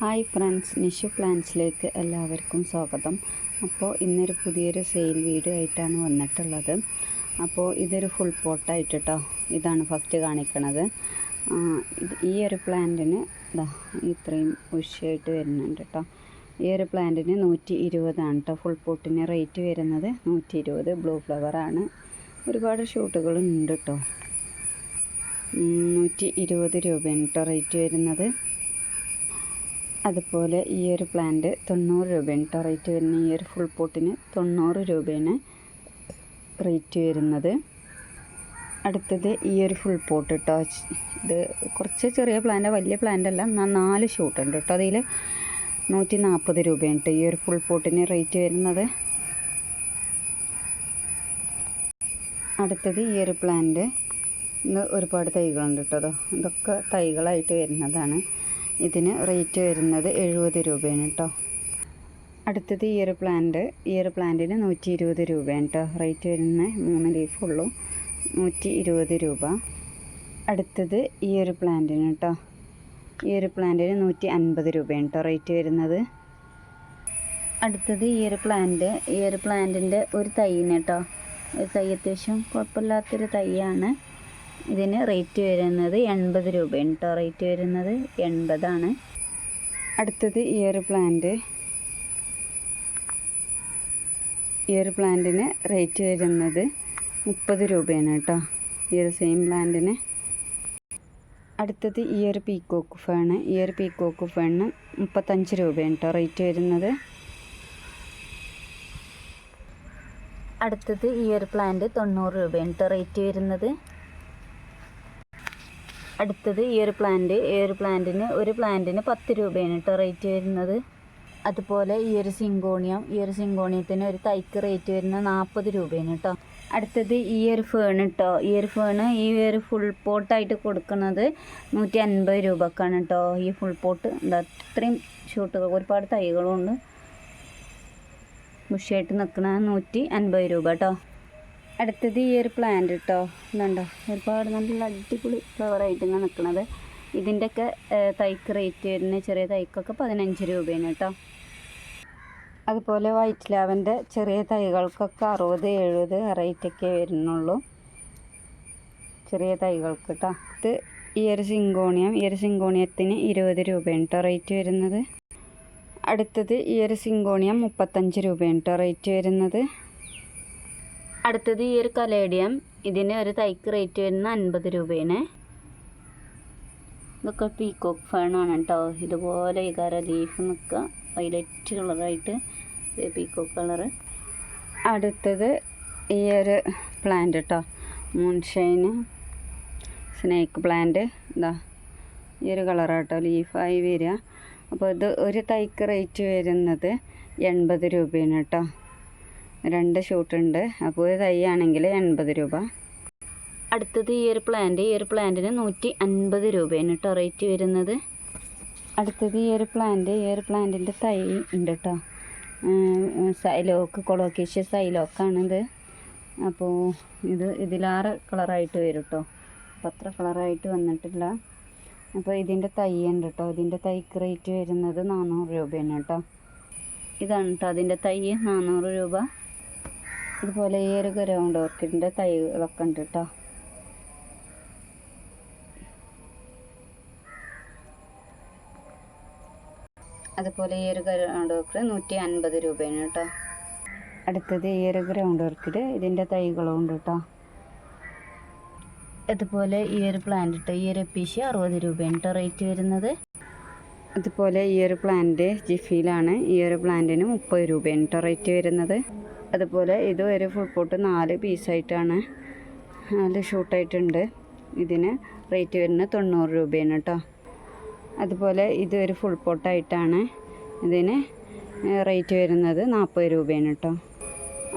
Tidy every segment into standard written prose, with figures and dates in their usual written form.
Hi friends, Nishu പ്ലാന്റ്സിലേക്ക് എല്ലാവർക്കും സ്വാഗതം. അപ്പോൾ ഇന്നൊരു പുതിയൊരു സെയിൽ വീഡിയോ ആയിട്ടാണ് വന്നിട്ടുള്ളത്. അപ്പോൾ ഇതൊരു ഫുൾ പോട്ടായിട്ട് കേട്ടോ, ഇതാണ് ഫസ്റ്റ് കാണിക്കണത്. ഈ ഒരു പ്ലാന്റിന് ഇത്രയും ഉഷയായിട്ട് വരുന്നുണ്ട് കേട്ടോ. ഈ ഒരു പ്ലാന്റിന് 120 കേട്ടോ ഫുൾ പോട്ടിന് റേറ്റ് വരുന്നത്. 120 ബ്ലൂ ഫ്ലവറാണ്. ഒരുപാട് ഷൂട്ടുകളുണ്ട് കേട്ടോ. 120 രൂപയാണ് കേട്ടോ റേറ്റ് വരുന്നത്. അതുപോലെ ഈ ഒരു പ്ലാന്റ് 90 രൂപയാണ് കേട്ടോ റേറ്റ് വരുന്നത്. ഈ ഒരു ഫുൾ പോട്ടിന് 90 രൂപയാണ് റേറ്റ് വരുന്നത്. അടുത്തത് ഈ ഒരു ഫുൾ പോട്ട് കേട്ടോ. ഇത് കുറച്ച് ചെറിയ പ്ലാന്റ്, വലിയ പ്ലാന്റ് അല്ല, 4 ഷൂട്ടുണ്ട് കേട്ടോ. അതിൽ 140 രൂപയാണ് കേട്ടോ ഈ ഒരു ഫുൾ പോട്ടിന് റേറ്റ് വരുന്നത്. അടുത്തത് ഈ ഒരു പ്ലാന്റ്, ഇന്ന് ഒരുപാട് തൈകളുണ്ട് കേട്ടോ. ഇതൊക്കെ തൈകളായിട്ട് വരുന്നതാണ്. ഇതിന് റേറ്റ് വരുന്നത് 70 രൂപയാണ് കേട്ടോ. അടുത്തത് ഈ ഒരു പ്ലാന്റിന് 120 രൂപയാണ് കേട്ടോ റേറ്റ് വരുന്നത്. 3 ലീഫുള്ളൂ, 120 രൂപ. അടുത്തത് ഈ ഒരു പ്ലാന്റിന് കേട്ടോ. ഈ ഒരു പ്ലാന്റിന് 150 രൂപയാണ് കേട്ടോ റേറ്റ് വരുന്നത്. അടുത്തത് ഈ ഒരു പ്ലാന്റിൻ്റെ ഒരു തൈന് കേട്ടോ. ഒരു തൈ അത്യാവശ്യം കുഴപ്പമില്ലാത്തൊരു തൈയാണ്. ഇതിന് റേറ്റ് വരുന്നത് 80 രൂപയാണ് കേട്ടോ റേറ്റ് വരുന്നത്. 80 അടുത്തത് ഈ ഒരു പ്ലാന്റിന് റേറ്റ് വരുന്നത് 30 രൂപയാണ് കേട്ടോ ഈ ഒരു സെയിം പ്ലാന്റിന്. അടുത്തത് ഈ ഒരു പീക്കോക്ക് ഫേണ്. ഈ ഒരു പീക്കോക്ക് ഫേണിന് 35 രൂപയാണ് കേട്ടോ റേറ്റ് വരുന്നത്. അടുത്തത് ഈ ഒരു പ്ലാന്റ് 90 രൂപയാണ് കേട്ടോ റേറ്റ് വരുന്നത്. അടുത്തത് ഈ ഒരു പ്ലാന്റിന് ഒരു പ്ലാന്റിന് 10 രൂപയാണ് കേട്ടോ റേറ്റ് വരുന്നത്. അതുപോലെ ഈ ഒരു സിങ്കോണിയത്തിന് ഒരു തൈക്ക് റേറ്റ് വരുന്നത് 40 രൂപയാണ് കേട്ടോ. അടുത്തത് ഈ ഒരു ഫേൺ കേട്ടോ. ഈ ഒരു ഫുൾ പോട്ടായിട്ട് കൊടുക്കുന്നത് 150 രൂപക്കാണ് കേട്ടോ. ഈ ഫുൾ പോട്ട് ഇത്രയും ഷൂട്ടുകൾ, ഒരുപാട് തൈകളുണ്ട്. ബുഷായിട്ട് നിൽക്കുന്ന 150 രൂപ കേട്ടോ. അടുത്തത് ഈ ഒരു പ്ലാന്റ് കേട്ടോ. ഇതുണ്ടോ, ഒരുപാട് നല്ല അടിപൊളി ഫ്ലവറായിട്ട് ഇങ്ങനെ നിൽക്കുന്നത്. ഇതിൻ്റെയൊക്കെ തൈക്ക് റേറ്റ് വരുന്ന ചെറിയ തൈക്കൊക്കെ 15 രൂപയാണ് കേട്ടോ. അതുപോലെ വൈറ്റ് ലാവൻ്റെ ചെറിയ തൈകൾക്കൊക്കെ 60-70 റേറ്റൊക്കെ വരുന്നുള്ളൂ, ചെറിയ തൈകൾക്ക് കേട്ടോ. ഇത് ഈ ഒരു സിങ്കോണിയത്തിന് 20 രൂപയാണ് കേട്ടോ റേറ്റ് വരുന്നത്. അടുത്തത് ഈ ഒരു സിങ്കോണിയം 35 രൂപയാണ് കേട്ടോ റേറ്റ് വരുന്നത്. അടുത്തത് ഈ ഒരു കലേഡിയം. ഇതിന് ഒരു തൈക്ക് റേറ്റ് വരുന്ന 50 രൂപയാണ്. ഇതൊക്കെ പീക്കോക്ക് ഫേണാണ് കേട്ടോ. ഇതുപോലെ ഈ ലീഫ് നിൽക്കുക, വൈലറ്റ് കളറായിട്ട് പീക്കോക്ക് കളറ്. അടുത്തത് ഈ ഒരു പ്ലാന്റ് കേട്ടോ, മൂൺഷൈന് സ്നേക്ക് പ്ലാന്റ്. ഈ ഒരു കളറാട്ടോ ലീഫായി വരിക. അപ്പോൾ ഇത് ഒരു തൈക്ക് റേറ്റ് വരുന്നത് 80 രൂപയാണ് കേട്ടോ. 2 ഷൂട്ടുണ്ട്. അപ്പോൾ ഒരു തൈ ആണെങ്കിൽ 80 രൂപ. അടുത്തത് ഈ ഒരു പ്ലാന്റിന് 150 രൂപയാണ് കേട്ടോ റേറ്റ് വരുന്നത്. അടുത്തത് ഈ ഒരു പ്ലാന്റിൻ്റെ തൈ ഉണ്ട് കേട്ടോ. കൊളോക്കേഷ്യ സൈലോക്കാണിത്. അപ്പോൾ ഇതിലാറ് കളറായിട്ട് വരും കേട്ടോ. അപ്പോൾ അത്ര കളറായിട്ട് വന്നിട്ടില്ല. അപ്പോൾ ഇതിൻ്റെ തൈ ഉണ്ട് കേട്ടോ. ഇതിൻ്റെ തൈക്ക് റേറ്റ് വരുന്നത് 400 രൂപയാണ് കേട്ടോ. ഇതാണ് കേട്ടോ അതിൻ്റെ തൈ, 400 രൂപ. അതുപോലെ ഈ ഒരു ഗ്രൗണ്ട് ഓർക്കിഡിൻ്റെ തൈകളൊക്കെ ഉണ്ട് കേട്ടോ. അതുപോലെ ഈ ഒരു ഗ്രൗണ്ട് ഓർക്കിഡ് 150 രൂപയാണ് കേട്ടോ. അടുത്തത് ഈ ഒരു ഗ്രൗണ്ട് ഓർക്കിഡ്, ഇതിൻ്റെ തൈകളും ഉണ്ട് കേട്ടോ. അതുപോലെ ഈ ഒരു പ്ലാന്റ് കേട്ടോ, ഈ ഒരു എപ്പീഷ്യ 60 രൂപയാണ് കേട്ടോ റേറ്റ് വരുന്നത്. അതുപോലെ ഈ ഒരു പ്ലാന്റ് ജിഫിയിലാണ്. ഈ ഒരു പ്ലാന്റിന് 30 രൂപയാണ് കേട്ടോ റേറ്റ് വരുന്നത്. അതുപോലെ ഇത് ഒരു ഫുൾ പോട്ട് 4 പീസായിട്ടാണ്, 4 ഷൂട്ടായിട്ടുണ്ട്. ഇതിന് റേറ്റ് വരുന്നത് 90 രൂപയാണ് കേട്ടോ. അതുപോലെ ഇത് ഒരു ഫുൾ പോട്ടായിട്ടാണ്. ഇതിന് റേറ്റ് വരുന്നത് 40 രൂപയാണ് കേട്ടോ.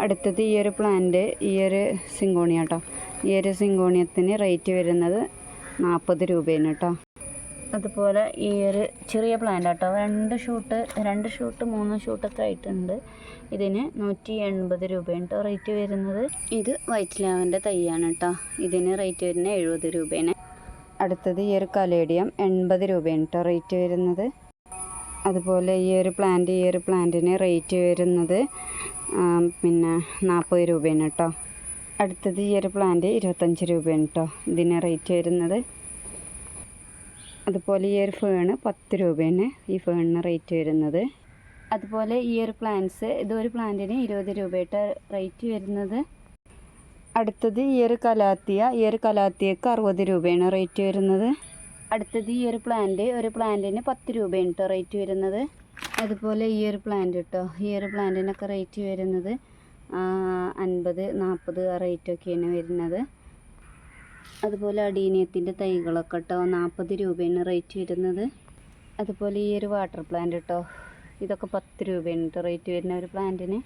അടുത്തത് ഈ ഒരു പ്ലാന്റ്, ഈ ഒരു സിങ്കോണിയ കേട്ടോ. ഈ ഒരു സിങ്കോണിയത്തിന് റേറ്റ് വരുന്നത് 40 രൂപയാണ് കേട്ടോ. അതുപോലെ ഈ ഒരു ചെറിയ പ്ലാന്റ് കേട്ടോ, 2 ഷൂട്ട് 3 ഷൂട്ടൊക്കെ ആയിട്ടുണ്ട്. ഇതിന് 180 രൂപയാണ് കേട്ടോ റേറ്റ് വരുന്നത്. ഇത് വൈറ്റ് ലാവൻ്റെ തൈയാണ് കേട്ടോ. ഇതിന് റേറ്റ് വരുന്നത് 70 രൂപയാണ്. അടുത്തത് ഈ ഒരു കലേഡിയം 80 രൂപയാണ് കേട്ടോ റേറ്റ് വരുന്നത്. അതുപോലെ ഈ ഒരു പ്ലാന്റിന് റേറ്റ് വരുന്നത് പിന്നെ 40 രൂപയാണ് കേട്ടോ. അടുത്തത് ഈ ഒരു പ്ലാന്റ് 25 രൂപയാണ് കേട്ടോ ഇതിന് റേറ്റ് വരുന്നത്. അതുപോലെ ഈ ഒരു ഫേണ് 10 രൂപയാണ് ഈ ഫേണിന് റേറ്റ് വരുന്നത്. അതുപോലെ ഈ ഒരു പ്ലാന്റ്സ് ഇതൊരു പ്ലാന്റിന് 20 രൂപയായിട്ട് റേറ്റ് വരുന്നത്. അടുത്തത് ഈ ഒരു കലാത്തിയക്ക് 60 രൂപയാണ് റേറ്റ് വരുന്നത്. അടുത്തത് ഈ ഒരു പ്ലാന്റിന് 10 രൂപയാണ് കേട്ടോ റേറ്റ് വരുന്നത്. അതുപോലെ ഈ ഒരു പ്ലാന്റ് കേട്ടോ, ഈ ഒരു പ്ലാന്റിനൊക്കെ റേറ്റ് വരുന്നത് 50, 40 ആ റേറ്റൊക്കെയാണ് വരുന്നത്. അതുപോലെ അടീനിയത്തിൻ്റെ തൈകളൊക്കെ കേട്ടോ 40 രൂപയാണ് റേറ്റ് വരുന്നത്. അതുപോലെ ഈ ഒരു വാട്ടർ പ്ലാന്റ് കേട്ടോ, ഇതൊക്കെ 10 രൂപയാണ് കേട്ടോ റേറ്റ് വരുന്ന ഒരു പ്ലാന്റിന്.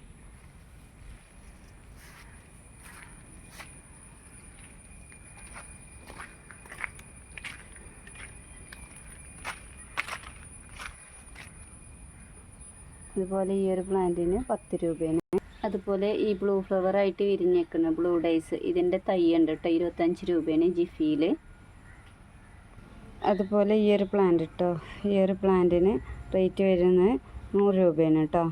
അതുപോലെ ഈ ഒരു പ്ലാന്റിന് 10 രൂപയാണ്. അതുപോലെ ഈ ബ്ലൂ ഫ്ലവർ ആയിട്ട് വിരിഞ്ഞേക്കുന്ന ബ്ലൂ ഡൈസ് ഇതിൻ്റെ തൈ ഉണ്ട് കേട്ടോ 25 രൂപയാണ് ജിഫിയിൽ. അതുപോലെ ഈ ഒരു പ്ലാന്റ് കേട്ടോ, ഈ ഒരു പ്ലാന്റിന് റേറ്റ് വരുന്നത് 100 രൂപയാണ് കേട്ടോ.